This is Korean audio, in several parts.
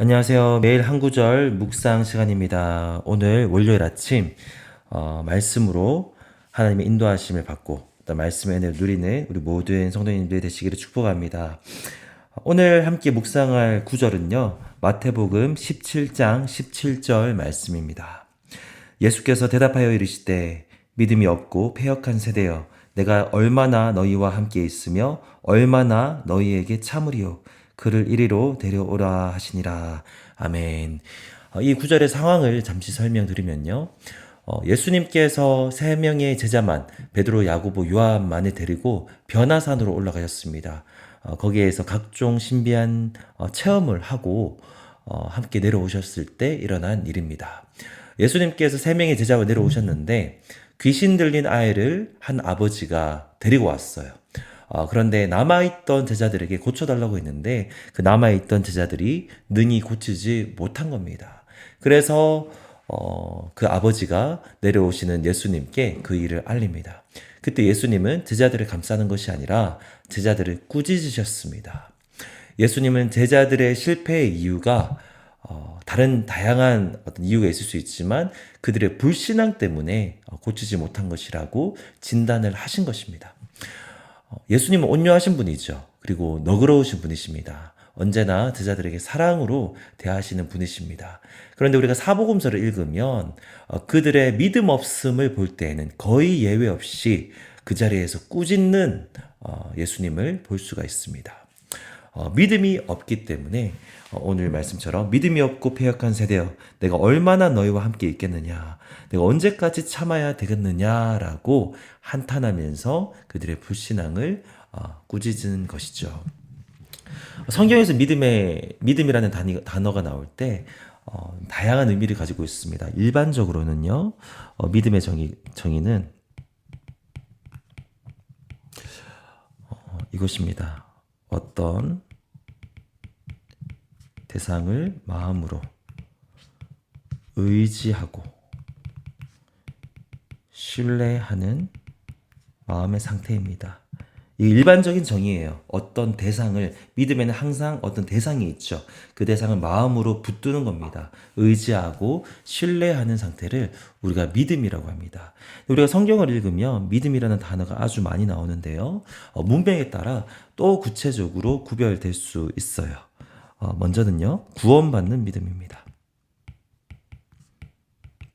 안녕하세요. 매일 한 구절 묵상 시간입니다. 오늘 월요일 아침 말씀으로 하나님의 인도하심을 받고 또 말씀의 은혜를 누리는 우리 모든 성도님들 되시기를 축복합니다. 오늘 함께 묵상할 구절은요. 마태복음 17장 17절 말씀입니다. 예수께서 대답하여 이르시되 믿음이 없고 패역한 세대여 내가 얼마나 너희와 함께 있으며 얼마나 너희에게 참으리요 그를 이리로 데려오라 하시니라. 아멘. 이 구절의 상황을 잠시 설명드리면요. 예수님께서 세 명의 제자만 베드로, 야고보, 요한만을 데리고 변화산으로 올라가셨습니다. 거기에서 각종 신비한 체험을 하고 함께 내려오셨을 때 일어난 일입니다. 예수님께서 세 명의 제자와 내려오셨는데 귀신 들린 아이를 한 아버지가 데리고 왔어요. 그런데 남아있던 제자들에게 고쳐달라고 했는데 그 남아있던 제자들이 능히 고치지 못한 겁니다. 그래서 그 아버지가 내려오시는 예수님께 그 일을 알립니다. 그때 예수님은 제자들을 감싸는 것이 아니라 제자들을 꾸짖으셨습니다. 예수님은 제자들의 실패의 이유가 다른 다양한 어떤 이유가 있을 수 있지만 그들의 불신앙 때문에 고치지 못한 것이라고 진단을 하신 것입니다. 예수님은 온유하신 분이죠. 그리고 너그러우신 분이십니다. 언제나 제자들에게 사랑으로 대하시는 분이십니다. 그런데 우리가 사복음서를 읽으면 그들의 믿음 없음을 볼 때에는 거의 예외 없이 그 자리에서 꾸짖는 예수님을 볼 수가 있습니다. 믿음이 없기 때문에 오늘 말씀처럼 믿음이 없고 패역한 세대여 내가 얼마나 너희와 함께 있겠느냐 내가 언제까지 참아야 되겠느냐라고 한탄하면서 그들의 불신앙을 꾸짖은 것이죠. 성경에서 믿음이라는 단어가 나올 때 다양한 의미를 가지고 있습니다. 일반적으로는요, 믿음의 정의는 이것입니다. 어떤 대상을 마음으로 의지하고 신뢰하는 마음의 상태입니다. 이 일반적인 정의예요. 어떤 대상을, 믿음에는 항상 어떤 대상이 있죠. 그 대상을 마음으로 붙드는 겁니다. 의지하고 신뢰하는 상태를 우리가 믿음이라고 합니다. 우리가 성경을 읽으면 믿음이라는 단어가 아주 많이 나오는데요. 문맥에 따라 또 구체적으로 구별될 수 있어요. 먼저는요, 구원받는 믿음입니다.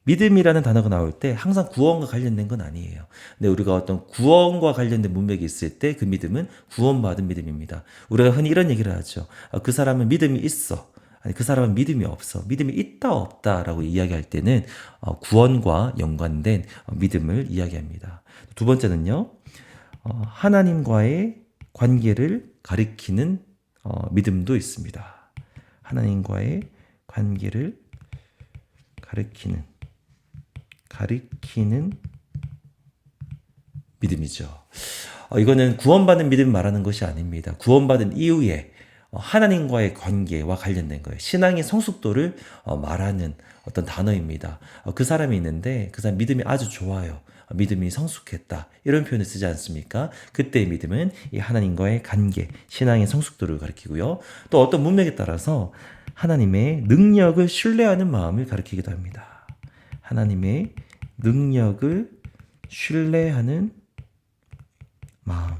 믿음이라는 단어가 나올 때 항상 구원과 관련된 건 아니에요. 근데 우리가 어떤 구원과 관련된 문맥이 있을 때 그 믿음은 구원받은 믿음입니다. 우리가 흔히 이런 얘기를 하죠. 그 사람은 믿음이 있어. 아니, 그 사람은 믿음이 없어. 믿음이 있다 없다라고 이야기할 때는 구원과 연관된 믿음을 이야기합니다. 두 번째는요. 하나님과의 관계를 가리키는 믿음도 있습니다. 하나님과의 관계를 가리키는 믿음이죠. 이거는 구원받는 믿음 말하는 것이 아닙니다. 구원받은 이후에 하나님과의 관계와 관련된 거예요. 신앙의 성숙도를 말하는 어떤 단어입니다. 그 사람이 있는데 그 사람 믿음이 아주 좋아요. 믿음이 성숙했다. 이런 표현을 쓰지 않습니까? 그때의 믿음은 이 하나님과의 관계, 신앙의 성숙도를 가리키고요. 또 어떤 문맥에 따라서 하나님의 능력을 신뢰하는 마음을 가리키기도 합니다. 하나님의 능력을 신뢰하는 마음.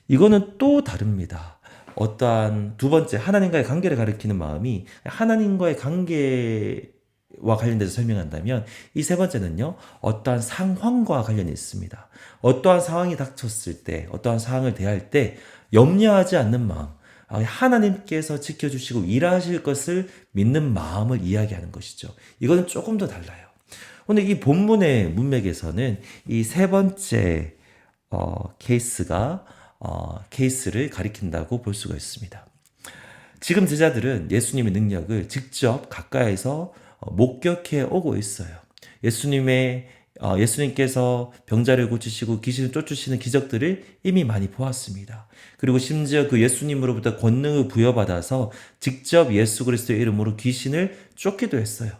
이거는 또 다릅니다. 어떠한 두 번째 하나님과의 관계를 가리키는 마음이 하나님과의 관계와 관련돼서 설명한다면 이 세 번째는요. 어떠한 상황과 관련이 있습니다. 어떠한 상황이 닥쳤을 때 어떠한 상황을 대할 때 염려하지 않는 마음. 하나님께서 지켜주시고 일하실 것을 믿는 마음을 이야기하는 것이죠. 이거는 조금 더 달라요. 근데 이 본문의 문맥에서는 이 세 번째 케이스를 가리킨다고 볼 수가 있습니다. 지금 제자들은 예수님의 능력을 직접 가까이서 목격해 오고 있어요. 예수님께서 병자를 고치시고 귀신을 쫓으시는 기적들을 이미 많이 보았습니다. 그리고 심지어 그 예수님으로부터 권능을 부여받아서 직접 예수 그리스도의 이름으로 귀신을 쫓기도 했어요.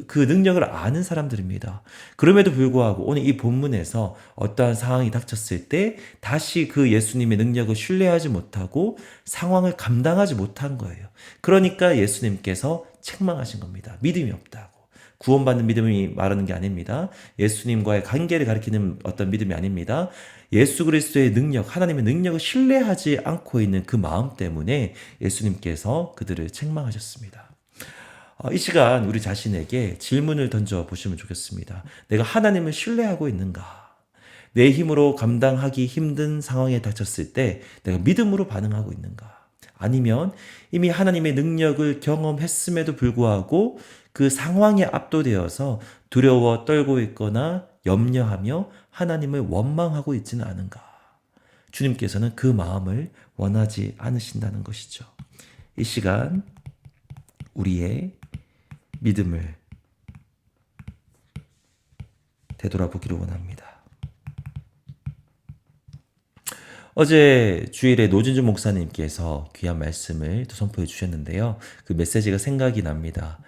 그 능력을 아는 사람들입니다. 그럼에도 불구하고 오늘 이 본문에서 어떠한 상황이 닥쳤을 때 다시 그 예수님의 능력을 신뢰하지 못하고 상황을 감당하지 못한 거예요. 그러니까 예수님께서 책망하신 겁니다. 믿음이 없다고. 구원받는 믿음이 말하는 게 아닙니다. 예수님과의 관계를 가리키는 어떤 믿음이 아닙니다. 예수 그리스도의 능력, 하나님의 능력을 신뢰하지 않고 있는 그 마음 때문에 예수님께서 그들을 책망하셨습니다. 이 시간 우리 자신에게 질문을 던져 보시면 좋겠습니다. 내가 하나님을 신뢰하고 있는가? 내 힘으로 감당하기 힘든 상황에 닥쳤을 때 내가 믿음으로 반응하고 있는가? 아니면 이미 하나님의 능력을 경험했음에도 불구하고 그 상황에 압도되어서 두려워 떨고 있거나 염려하며 하나님을 원망하고 있지는 않은가? 주님께서는 그 마음을 원하지 않으신다는 것이죠. 이 시간 우리의 믿음을 되돌아보기를 원합니다. 어제 주일에 노진주 목사님께서 귀한 말씀을 또 선포해 주셨는데요. 그 메시지가 생각이 납니다.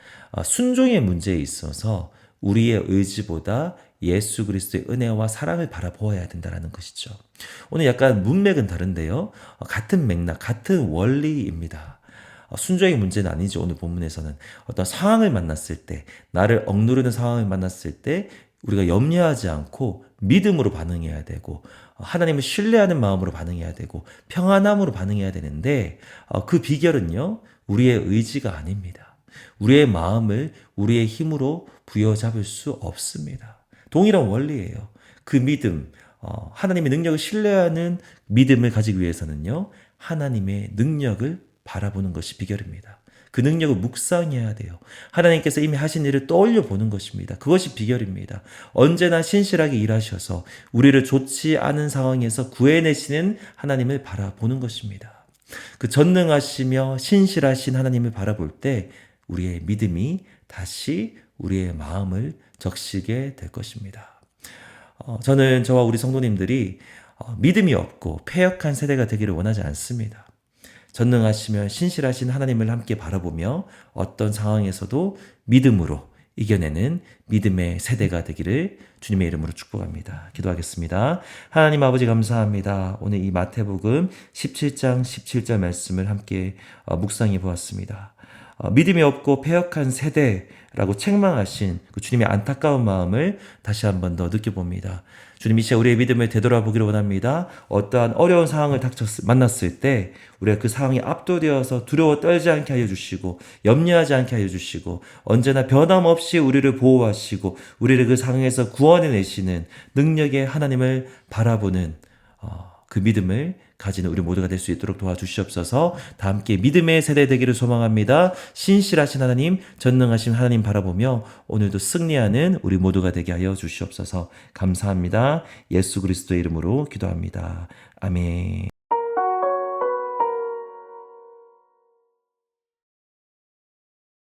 순종의 문제에 있어서 우리의 의지보다 예수 그리스도의 은혜와 사랑을 바라보아야 된다는 것이죠. 오늘 약간 문맥은 다른데요. 같은 맥락, 같은 원리입니다. 순종의 문제는 아니죠. 오늘 본문에서는 어떤 상황을 만났을 때, 나를 억누르는 상황을 만났을 때 우리가 염려하지 않고 믿음으로 반응해야 되고 하나님을 신뢰하는 마음으로 반응해야 되고 평안함으로 반응해야 되는데 그 비결은요. 우리의 의지가 아닙니다. 우리의 마음을 우리의 힘으로 부여잡을 수 없습니다. 동일한 원리예요. 그 믿음, 하나님의 능력을 신뢰하는 믿음을 가지기 위해서는요. 하나님의 능력을 바라보는 것이 비결입니다. 그 능력을 묵상해야 돼요. 하나님께서 이미 하신 일을 떠올려 보는 것입니다. 그것이 비결입니다. 언제나 신실하게 일하셔서 우리를 좋지 않은 상황에서 구해내시는 하나님을 바라보는 것입니다. 그 전능하시며 신실하신 하나님을 바라볼 때 우리의 믿음이 다시 우리의 마음을 적시게 될 것입니다. 저는 저와 우리 성도님들이 믿음이 없고 패역한 세대가 되기를 원하지 않습니다. 전능하시며 신실하신 하나님을 함께 바라보며 어떤 상황에서도 믿음으로 이겨내는 믿음의 세대가 되기를 주님의 이름으로 축복합니다. 기도하겠습니다. 하나님 아버지 감사합니다. 오늘 이 마태복음 17장 17절 말씀을 함께 묵상해 보았습니다. 믿음이 없고 패역한 세대라고 책망하신 그 주님의 안타까운 마음을 다시 한 번 더 느껴봅니다. 주님 이 시간 우리의 믿음을 되돌아보기를 원합니다. 어떠한 어려운 상황을 만났을 때 우리가 그 상황에 압도되어서 두려워 떨지 않게 하여 주시고 염려하지 않게 하여 주시고 언제나 변함없이 우리를 보호하시고 우리를 그 상황에서 구원해내시는 능력의 하나님을 바라보는 그 믿음을 가지는 우리 모두가 될 수 있도록 도와주시옵소서. 다 함께 믿음의 세대 되기를 소망합니다. 신실하신 하나님, 전능하신 하나님 바라보며 오늘도 승리하는 우리 모두가 되게 하여 주시옵소서. 감사합니다. 예수 그리스도의 이름으로 기도합니다. 아멘.